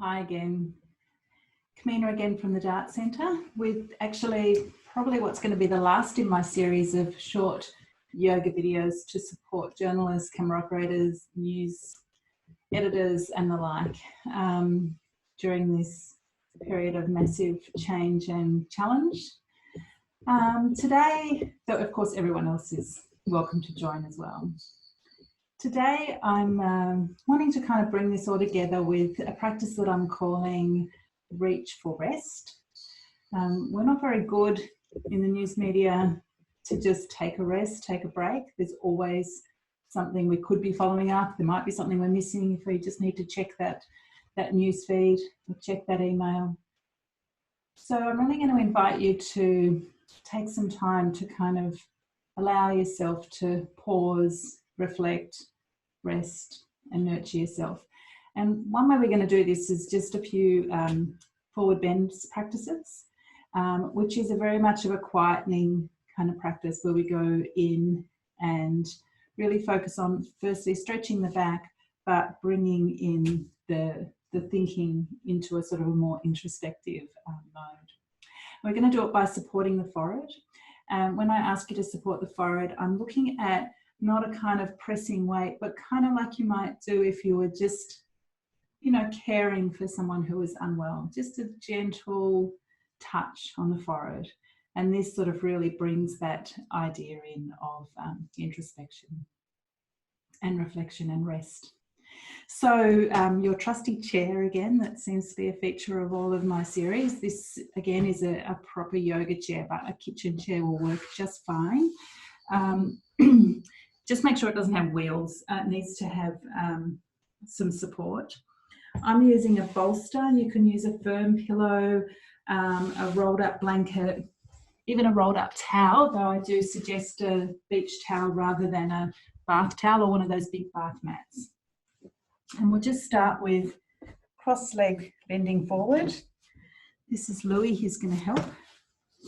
Hi again, Camina again from the Dart Centre with actually probably what's going to be the last in my series of short yoga videos to support journalists, camera operators, news editors and the like during this period of massive change and challenge. Today, though of course everyone else is welcome to join as well. Today I'm wanting to kind of bring this all together with a practice that I'm calling Reach for Rest. We're not very good in the news media to just take a rest, take a break. There's always something we could be following up. There might be something we're missing if we just need to check that news feed or check that email. So I'm really going to invite you to take some time to kind of allow yourself to pause, reflect, rest and nurture yourself. And one way we're going to do this is just a few forward bend practices, which is very much of a quietening kind of practice where we go in and really focus on firstly stretching the back, but bringing in the thinking into a sort of a more introspective mode. We're going to do it by supporting the forehead. When I ask you to support the forehead, I'm looking at not a kind of pressing weight, but kind of like you might do if you were just, you know, caring for someone who is unwell, just a gentle touch on the forehead. And this sort of really brings that idea in of introspection and reflection and rest. So your trusty chair again, that seems to be a feature of all of my series. This again is a proper yoga chair, but a kitchen chair will work just fine. Just make sure it doesn't have wheels. It needs to have some support. I'm using a bolster. You can use a firm pillow, a rolled up blanket, even a rolled up towel, though I do suggest a beach towel rather than a bath towel or one of those big bath mats. And we'll just start with cross leg bending forward. This is Louis, he's going to help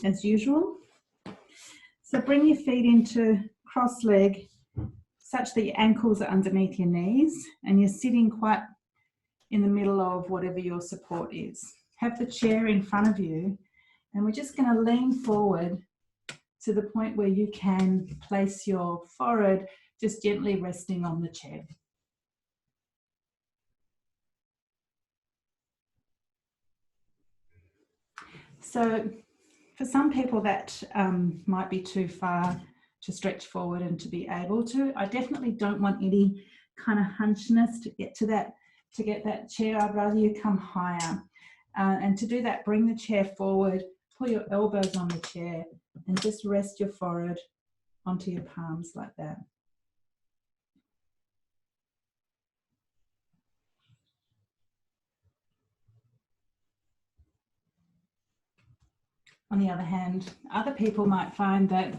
as usual. So bring your feet into cross leg such that your ankles are underneath your knees and you're sitting quite in the middle of whatever your support is. Have the chair in front of you and we're just going to lean forward to the point where you can place your forehead just gently resting on the chair. So for some people that might be too far to stretch forward and to be able to. I definitely don't want any kind of hunchness to get that chair. I'd rather you come higher. And to do that, bring the chair forward, pull your elbows on the chair and just rest your forehead onto your palms like that. On the other hand, other people might find that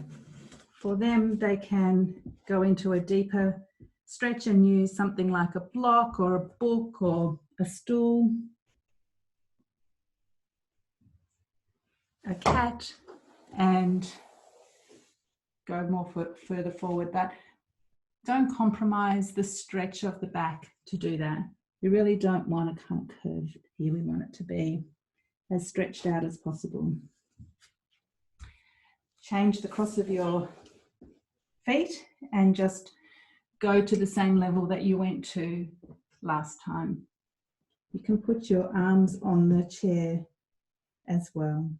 for them, they can go into a deeper stretch and use something like a block or a book or a stool, a cat, and go more further forward. But don't compromise the stretch of the back to do that. We really don't want a kind of curve here. We want it to be as stretched out as possible. Change the cross of your feet and just go to the same level that you went to last time. You can put your arms on the chair as well.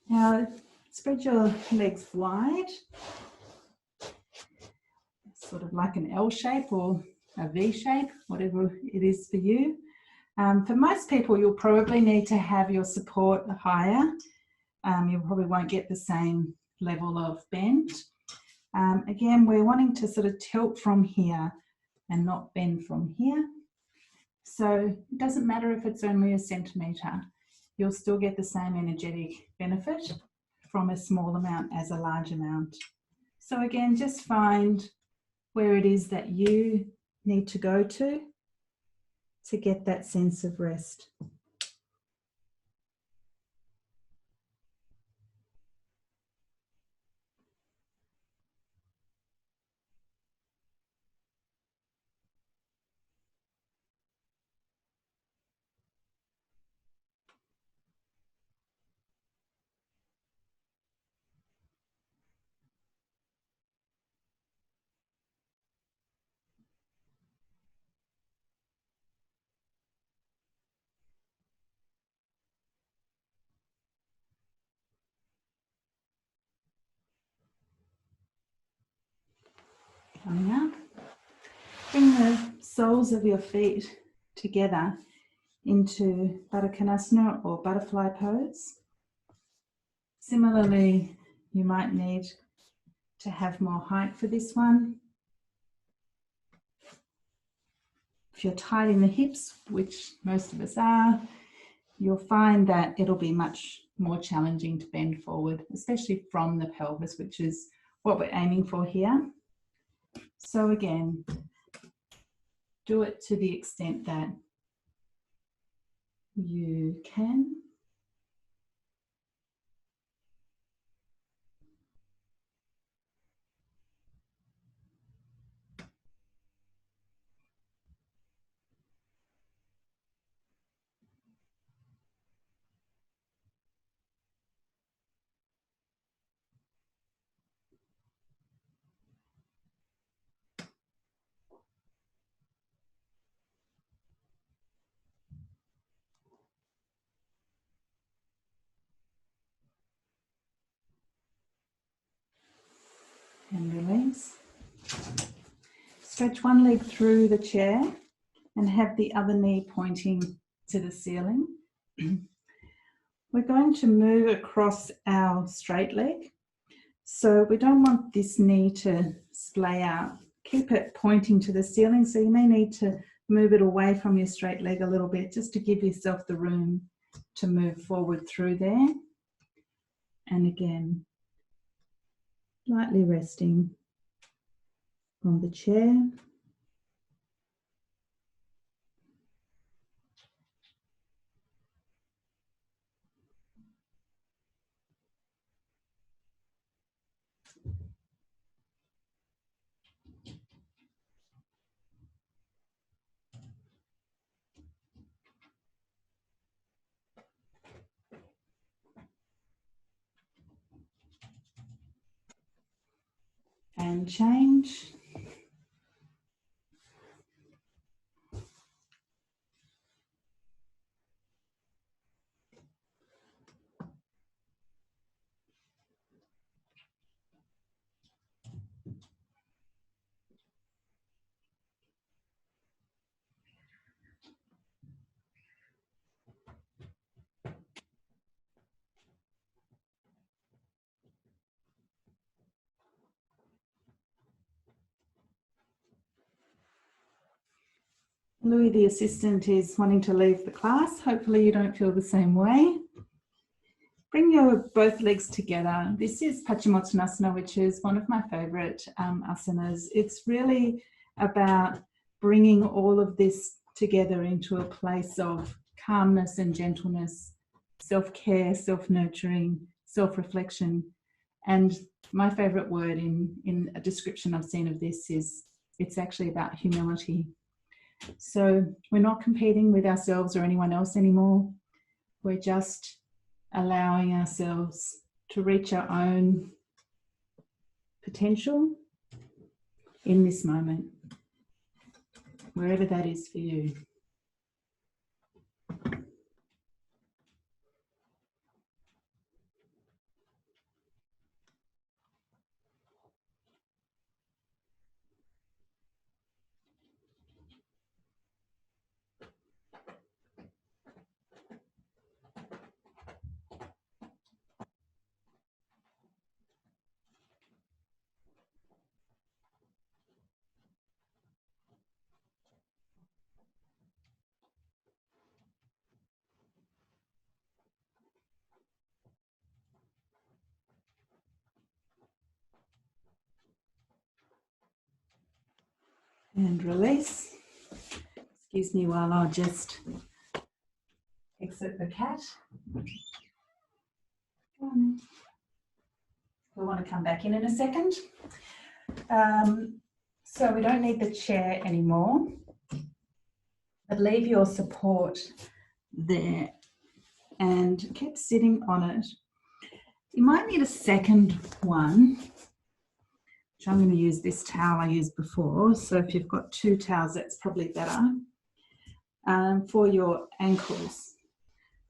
Now spread your legs wide, sort of like an L shape or a V shape, whatever it is for you. For most people, you'll probably need to have your support higher. You probably won't get the same level of bend. Again, we're wanting to sort of tilt from here and not bend from here. So it doesn't matter if it's only a centimetre, you'll still get the same energetic benefit from a small amount as a large amount. So again, just find where it is that you need to go to get that sense of rest. Coming up, bring the soles of your feet together into Baddha Konasana or butterfly pose. Similarly, you might need to have more height for this one. If you're tight in the hips, which most of us are, you'll find that it'll be much more challenging to bend forward, especially from the pelvis, which is what we're aiming for here. So again, do it to the extent that you can. And release. Stretch one leg through the chair and have the other knee pointing to the ceiling. We're going to move across our straight leg. So we don't want this knee to splay out. Keep it pointing to the ceiling, so you may need to move it away from your straight leg a little bit just to give yourself the room to move forward through there. And again, lightly resting on the chair. And change. Louis, the assistant, is wanting to leave the class. Hopefully you don't feel the same way. Bring your both legs together. This is Paschimottanasana, which is one of my favorite asanas. It's really about bringing all of this together into a place of calmness and gentleness, self-care, self-nurturing, self-reflection. And my favorite word in a description I've seen of this is it's actually about humility. So we're not competing with ourselves or anyone else anymore. We're just allowing ourselves to reach our own potential in this moment, wherever that is for you. And release. Excuse me while I'll just exit the cat. We'll want to come back in a second. So we don't need the chair anymore, but leave your support there and keep sitting on it. You might need a second one, which I'm going to use this towel I used before. So if you've got 2 towels, that's probably better. For your ankles.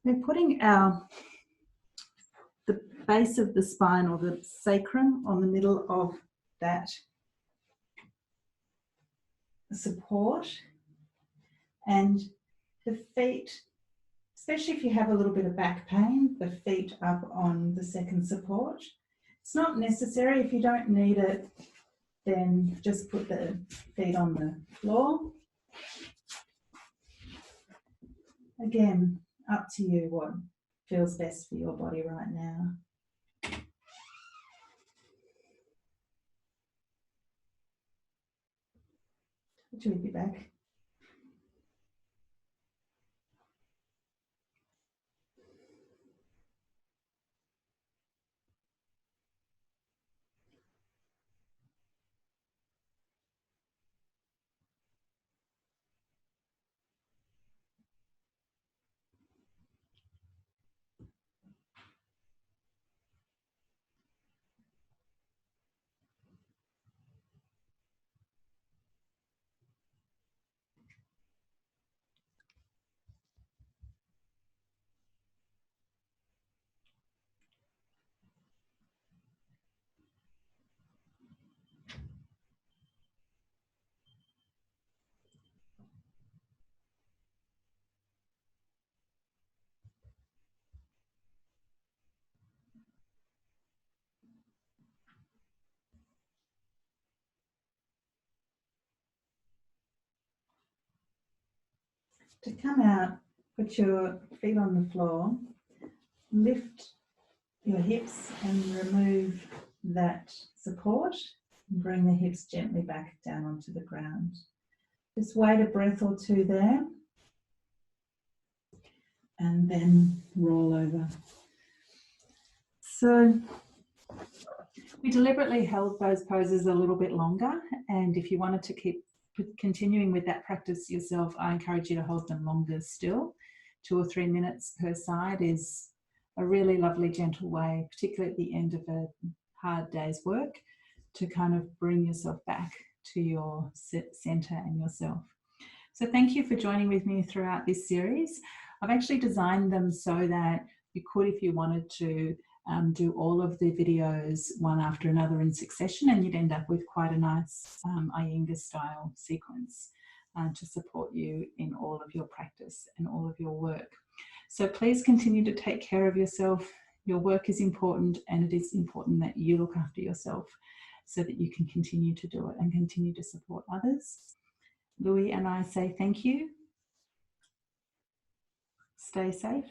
We're putting the base of the spine or the sacrum on the middle of that support, and the feet, especially if you have a little bit of back pain, the feet up on the second support. It's not necessary. If you don't need it, then just put the feet on the floor. Again, up to you what feels best for your body right now. Touch with your back. To come out, put your feet on the floor, lift your hips and remove that support, and bring the hips gently back down onto the ground. Just wait a breath or two there and then roll over. So we deliberately held those poses a little bit longer, and if you wanted to keep continuing with that practice yourself, I encourage you to hold them longer still. 2 or 3 minutes per side is a really lovely, gentle way, particularly at the end of a hard day's work, to kind of bring yourself back to your center and yourself. So thank you for joining with me throughout this series. I've actually designed them so that you could, if you wanted to, do all of the videos one after another in succession, and you'd end up with quite a nice Iyengar style sequence to support you in all of your practice and all of your work. So please continue to take care of yourself. Your work is important, and it is important that you look after yourself so that you can continue to do it and continue to support others. Louis and I say thank you. Stay safe.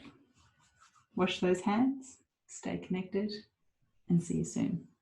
Wash those hands. Stay connected, and see you soon.